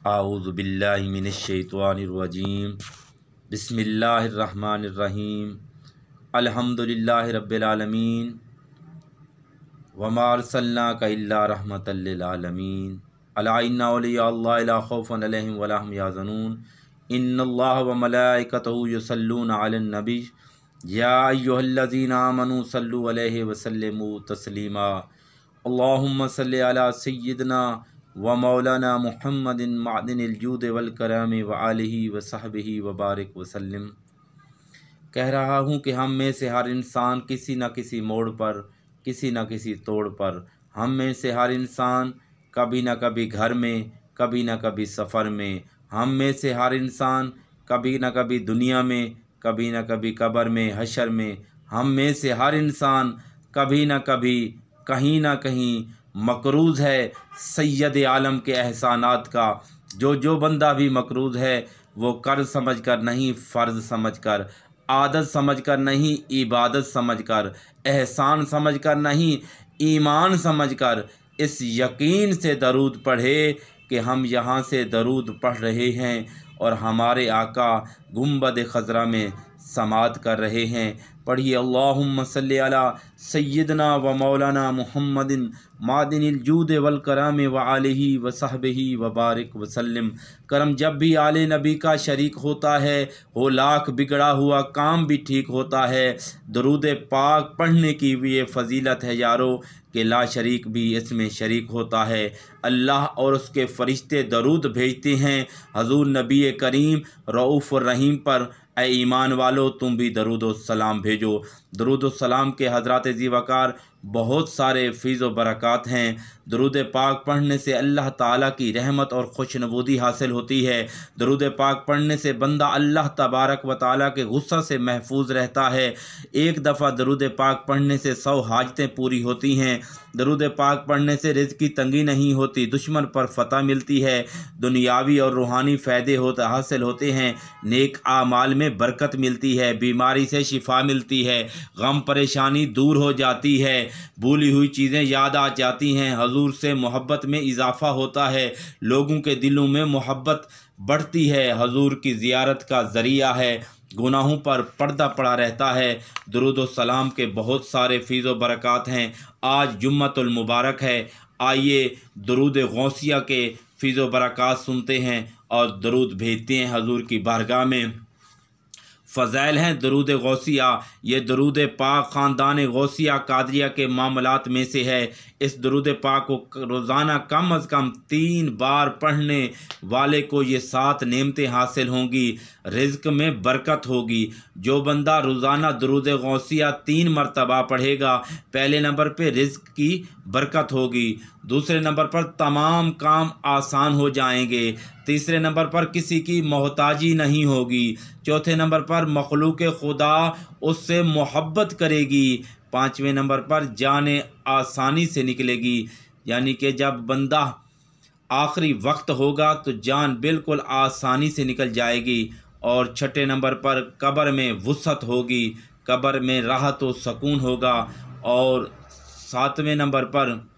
आऊज़ु बिल्लाहि मिनश्शैतानिर्रजीम बिस्मिल्लाहिर्रहमानिर्रहीम अल्हम्दुलिल्लाहि रब्बिल आलमीन वमा अर्सलनाका इल्ला रहमतल लिल आलमीन अला इन्ना औलिया अल्लाहि ला खौफुन अलैहिम वला हुम यहज़नून इन्नल्लाह व मलाइकतहु युसल्लूना अलन नबी या अय्युहल्लज़ीना आमनू सल्लु अलैहि व सल्लिमू तस्लीमा अल्लाहुम्मा सल्लि अला सय्यिदना व मौलाना मुहम्मदिन मादिनिल जूद वल करम व आलिहि व सहबिहि व बारिक वसल्लम। कह रहा हूँ कि हम में से हर इंसान किसी न किसी मोड़ पर, किसी न किसी तोड़ पर, हम में से हर इंसान कभी न कभी घर में, कभी न कभी सफ़र में, हम में से हर इंसान कभी न कभी दुनिया में, कभी न कभी कब्र में, हशर में, हम में से हर इंसान कभी न कभी कहीं न कहीं मकरूज़ है सैयद आलम के एहसानात का। जो बंदा भी मकरूज़ है वो कर्ज समझकर नहीं, फ़र्ज़ समझकर, आदत समझकर नहीं, इबादत समझकर, एहसान समझकर नहीं, ईमान समझकर इस यकीन से दरूद पढ़े कि हम यहाँ से दरूद पढ़ रहे हैं और हमारे आका गुंबद खज़रा में समात कर रहे हैं। पढ़िए अल्लाहुम्मा सल्ली अला सय्यिदना व मौलाना मुहम्मदिन मादिनिल जूद वल करम व आलिहि व सहबिहि व बारिक वसल्लम। करम जब भी आले नबी का शरीक होता है हो लाख बिगड़ा हुआ काम भी ठीक होता है। दरूद पाक पढ़ने की भी ये फजीलत है यारो कि ला शरीक भी इसमें शरीक होता है। अल्लाह और उसके फ़रिश्ते दरूद भेजते हैं हजूर नबी करीम रऊफ़ रहीम पर। ए ईमान वालो तुम भी दरूद व सलाम भेजो। दरूद व सलाम के हज़रात ज़ीवकार बहुत सारे फ़ीज़ व बरक़ात हैं। दरूद पाक पढ़ने से अल्लाह ताला की रहमत और खुशनबूदी हासिल होती है। दरूद पाक पढ़ने से बंदा अल्लाह तबारक व ताला के गुस्सा से महफूज रहता है। एक दफ़ा दरूद पाक पढ़ने से 100 हाजतें पूरी होती हैं। दरूद पाक पढ़ने से रिज़्क़ की तंगी नहीं होती, दुश्मन पर फतह मिलती है, दुनियावी और रूहानी फ़ायदे हासिल होते हैं, नेक आमाल में बरकत मिलती है, बीमारी से शिफा मिलती है, गम परेशानी दूर हो जाती है, भूली हुई चीज़ें याद आ जाती हैं, हजूर से मोहब्बत में इजाफ़ा होता है, लोगों के दिलों में मोहब्बत बढ़ती है, हजूर की ज़ियारत का ज़रिया है, गुनाहों पर पर्दा पड़ा रहता है। दरूद व सलाम के बहुत सारे फ़ीज़ व बरक़ात हैं। आज जुम्मतुल मुबारक है, आइए दरूद गौसिया के फ़ीज़ व बरक़ात सुनते हैं और दरूद भेजते हैं हजूर की बारगाह में। फ़ज़ाइल हैं दरूद गौसिया। ये दरूद पाक ख़ानदान गौसिया कादरिया के मामलात में से है। इस दरूद पाक को रोज़ाना कम अज़ कम 3 बार पढ़ने वाले को ये 7 नेमतें हासिल होंगी, रिज़्क़ में बरकत होगी। जो बंदा रोज़ाना दरूद गौसिया 3 मरतबा पढ़ेगा, पहले नंबर पे रिज़्क़ की बरकत होगी, दूसरे नंबर पर तमाम काम आसान हो जाएंगे, तीसरे नंबर पर किसी की मोहताजी नहीं होगी, चौथे नंबर पर मखलूक खुदा उससे मोहब्बत करेगी, पाँचवें नंबर पर जाने आसानी से निकलेगी। यानी कि जब बंदा आखिरी वक्त होगा तो जान बिल्कुल आसानी से निकल जाएगी। और छठे नंबर पर कब्र में वुसअत होगी, कब्र में राहत व सुकून होगा। और सातवें नंबर पर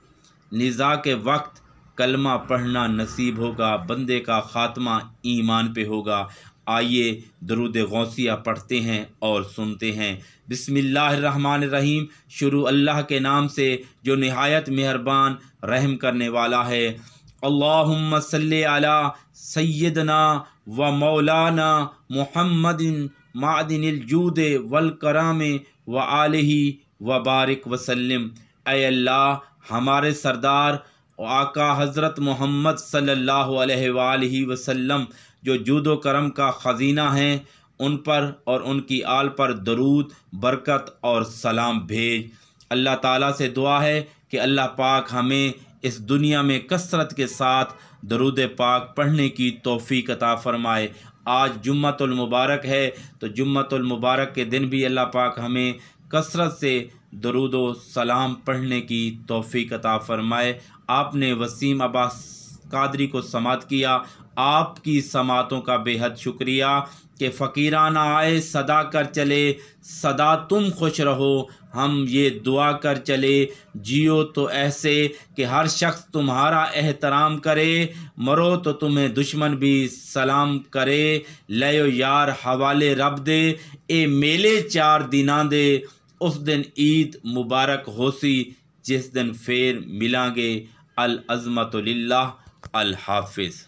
निज़ा के वक्त कलमा पढ़ना नसीब होगा, बंदे का ख़ात्मा ईमान पे होगा। आइए दरूद गौसिया पढ़ते हैं और सुनते हैं। बिस्मिल्लाहिर्रहमानिर्रहीम। शुरू अल्लाह के नाम से जो निहायत मेहरबान रहम करने वाला है। अल्लाहुम्मा सल्ली अला सय्यिदना व मौलाना मुहम्मदिन मादिनिल जूद वल करम व आलिहि व बारिक वसल्लम। ऐ अल्लाह हमारे सरदार आका हज़रत मोहम्मद सल्लल्लाहु अलैहि वसल्लम जो जूदो करम का ख़ज़ीना हैं उन पर और उनकी आल पर दरूद बरकत और सलाम भेज। अल्लाह ताला से दुआ है कि अल्लाह पाक हमें इस दुनिया में कसरत के साथ दरूद पाक पढ़ने की तौफ़ीक़ अता फ़रमाए। आज जुम्मतुल मुबारक है तो जुम्मतुल मुबारक के दिन भी अल्लाह पाक हमें कसरत से दरूद व सलाम पढ़ने की तौफ़ीक़ अता फ़रमाए। आपने वसीम अब्बास कादरी को समात किया। आपकी समातों का बेहद शुक्रिया कि फ़कीराना आए सदा कर चले, सदा तुम खुश रहो। हम ये दुआ कर चले, जियो तो ऐसे कि हर शख्स तुम्हारा एहतराम करे, मरो तो तुम्हें दुश्मन भी सलाम करे। लयो यार हवाले रब दे, ए मेले 4 दिना दे, उस दिन ईद मुबारक होसी जिस दिन फेर मिलांगे। अल अज़मतु लिल्लाह। अल हाफिज़।